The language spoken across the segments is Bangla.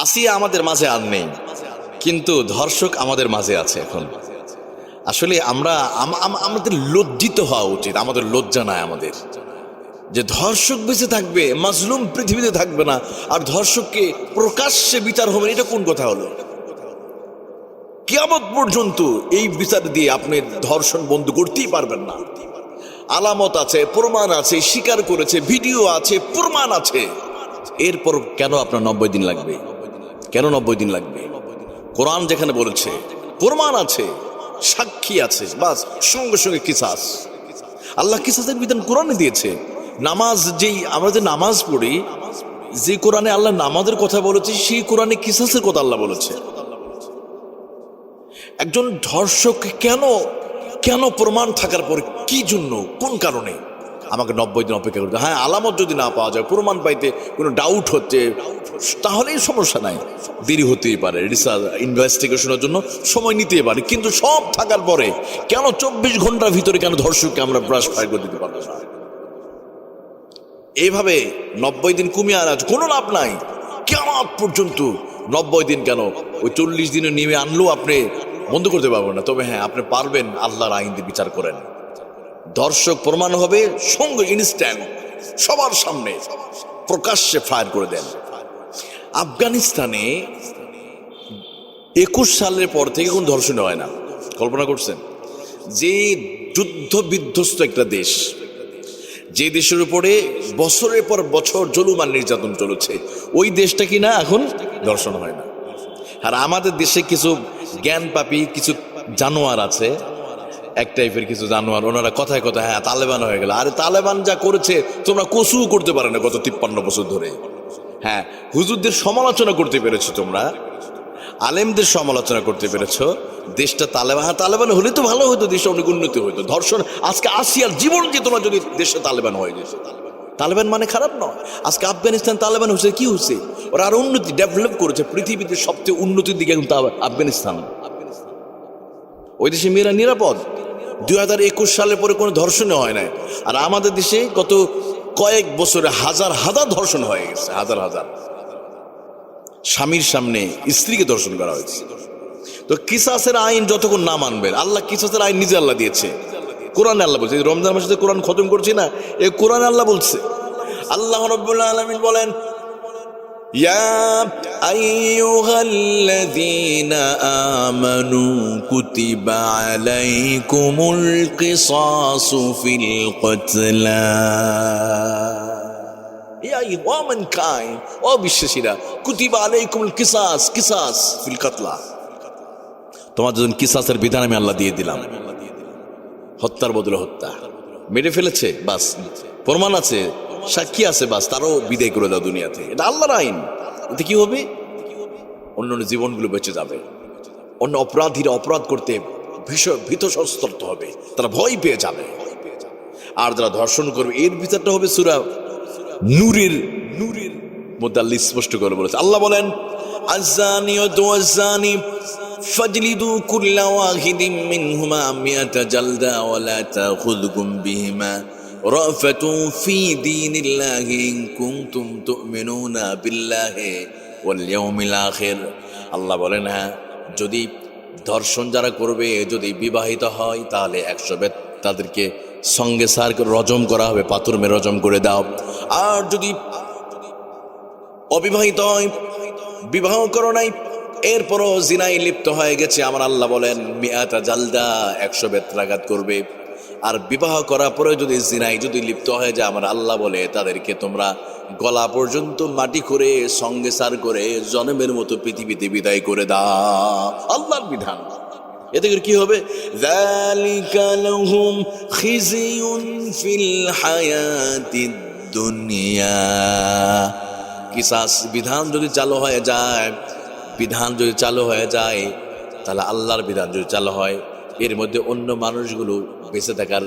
আসিয়া আমাদের মাঝে আর নেই, কিন্তু ধর্ষক আমাদের মাঝে আছে এখন। আসলে আমাদের লজ্জিত হওয়া উচিত, আমাদের লজ্জা নাই আমাদের, যে ধর্ষক বেঁচে থাকবে, মাজলুম পৃথিবীতে থাকবে না, আর ধর্ষককে প্রকাশ্যে বিচার হবে, এটা কোন কথা হলো? কিয়ামত পর্যন্ত এই বিচার দিয়ে আপনি ধর্ষণ বন্ধ করতেই পারবেন না। আলামত আছে, প্রমাণ আছে, স্বীকার করেছে, ভিডিও আছে, প্রমাণ আছে, এরপর কেন আপনার 90 দিন লাগবে? কেন 90 দিন লাগবে? কোরআন যেখানে বলেছে, প্রমাণ আছে, সাক্ষী আছে, বাস সঙ্গে সঙ্গে কিসাস। আল্লাহ কিসাসের বিধান কোরআনে দিয়েছে। নামাজ, যেই আমরা যে নামাজ পড়ি, যে কোরআনে আল্লাহ নামাজের কথা বলেছে, সেই কোরআনে কিসাসের কথা আল্লাহ বলেছে। একজন ধর্ষক কেন কেন প্রমাণ থাকার পরে, কি জন্য, কোন কারণে আমাকে 90 দিন অপেক্ষা করতে? হ্যাঁ, আলামত যদি না পাওয়া যায়, প্রমাণ পাইতে কোনো ডাউট হচ্ছে, তাহলেই সমস্যা নাই, দেরি হতেই পারে, রিসার্চ ইনভেস্টিগেশনের জন্য সময় নিতেই পারে, কিন্তু সব থাকার পরে কেন 24 ঘন্টার ভিতরে কেন ধর্ষককে আমরা ব্রাশ ফায়ার করে দিতে পারবো না? এইভাবে 90 দিন কমিয়ে আনার কোনো লাভ নাই। কিয়ামত পর্যন্ত 90 দিন কেন, ওই 40 দিনে নেমে আনলেও আপনি বন্ধ করতে পারবেন না। তবে হ্যাঁ, আপনি পারবেন আল্লাহর আইন দিয়ে বিচার করেন। ধর্ষক প্রমাণ হবে, সঙ্গে ইনস্ট্যান্ট সবার সামনে প্রকাশ্যে ফায়ার করে দেন। আফগানিস্তানে 21 সালের পর থেকে কোন ধর্ষণ হয় না। কল্পনা করছেন? যে যুদ্ধ বিধ্বস্ত একটা দেশ, যে দেশের উপরে বছরের পর বছর জুলুম আর নির্যাতন চলেছে, ওই দেশটা কিনা এখন ধর্ষণ হয় না। আর আমাদের দেশে কিছু জ্ঞান পাপী কিছু জানোয়ার আছে, এক টাইপের কিছু জানোয়ার, ওনারা কথায় কথায় হ্যাঁ তালেবান হয়ে গেল। আরে তালেবান যা করেছে তোমরা কসু করতে পারে না গত 53 বছর ধরে। হ্যাঁ, হুজুরদের সমালোচনা করতে পেরেছো তোমরা, আলেমদের সমালোচনা করতে পেরেছো, দেশটা তালেবান, হ্যাঁ তালেবান হলে তো ভালো হতো, দেশে অনেক উন্নতি হতো। ধর্ষণ আজকে আসিয়ার জীবন যেত না যদি দেশে তালেবান হয়ে যেত। তালেবান মানে খারাপ নয়। আজকে আফগানিস্তান তালেবান হয়েছে, কি হচ্ছে? ওরা আরো উন্নতি, ডেভেলপ করেছে, পৃথিবীতে সবচেয়ে উন্নতির দিকে এখন আফগানিস্তান। ওই দেশে মেয়েরা নিরাপদ। 2021 সালের পরে কোনো ধর্ষণ হয় নাই। আর আমাদের দেশে গত কয়েক বছরে হাজার হাজার ধর্ষণ হয়ে গেছে, হাজার হাজার। স্বামীর সামনে স্ত্রীকে ধর্ষণ করা হয়েছে। তো কিসাসের আইন যতক্ষণ না মানবেন, আল্লাহ কিসাসের আইন নিজে আল্লাহ দিয়েছে, কোরআনে আল্লাহ বলছে। রমজান মাসে কোরআন খতম করছি না, এই কোরআনে আল্লাহ বলছে। আল্লাহ রাব্বুল আলামিন বলেন, ইয়া আইয়ুহাল্লাযীনা আমানু কুতিবা আলাইকুমুল কিসাসু ফিল কতলা। ইয়া আইয়ুহামান কাইন, ও বিশ্বাসীরা, কুতিবা আলাইকুমুল কিসাস, কিসাস ফিল কতলা, তোমাদের জন্য কিসাসের বিধান আমি আল্লাহ দিয়ে দিলাম। হত্যার বদলে হত্যা, মেরে ফেলেছে, বাস প্রমাণ আছে, সাক্ষী আছে, বাস তারও বিদায় করে দাও দুনিয়াতে। এটা আল্লাহর আইন। এতে কি হবে? অন্য জীবনগুলো বেঁচে যাবে। অন্য অপরাধীরা অপরাধ করতে ভীতসন্ত্রস্ত হবে, তারা ভয় পেয়ে যাবে। আর যারা ধর্ষণ করবে, এর বিচারটা হবে সূরা নূরের মধ্যে আল্লাহ স্পষ্ট করে বলেছে। আল্লাহ বলেন, আয-যানিয়াতু ওয়াজ-যানি ফাজলিদু কুল্লা ওয়াহিদিন মিনহুমা মিয়াতা জালদা ওয়া লা তাখুযকুম বিহিমা রাফাতুন ফি দীনিল্লাহি ইন কুনতুম তু'মিনুনা বিল্লাহি ওয়াল ইয়াউমিল আখির। আল্লাহ বলেন, হ্যাঁ, যদি ধর্ষণ যারা করবে, যদি বিবাহিত হয়, তাহলে 100 বেত তাদেরকে সঙ্গে সার রজম করা হবে, পাথর মেরে রজম করে দাও। আর যদি অবিবাহিত হয়, বিবাহ করো নাই, এরপরও জিনায় লিপ্ত হয়ে গেছে, আমার আল্লাহ বলেন মিয়াতা জালদা, 100 বেত্রাঘাত করবে। আর বিবাহ করার পরে যদি জিনায় যদি লিপ্ত হয়ে যায়, আমার আল্লাহ বলে তাদেরকে তোমরা গলা পর্যন্ত মাটি করে সঙ্গে সার করে জনমের মতো পৃথিবীতে বিদায় করে দাও। আল্লাহর বিধান। এতে করে কি হবে? যালিকা লাহুম খিজিয়ুন ফিল হায়াতিদ দুনিয়া। কিসাস বিধান যদি চালু হয়ে যায়, তাহলে আল্লাহর বিধান যদি চালু হয়, এর মধ্যে অন্য মানুষগুলো বেঁচে থাকার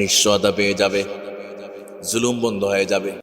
নিশ্চয়তা পেয়ে যাবে, জুলুম বন্ধ হয়ে যাবে।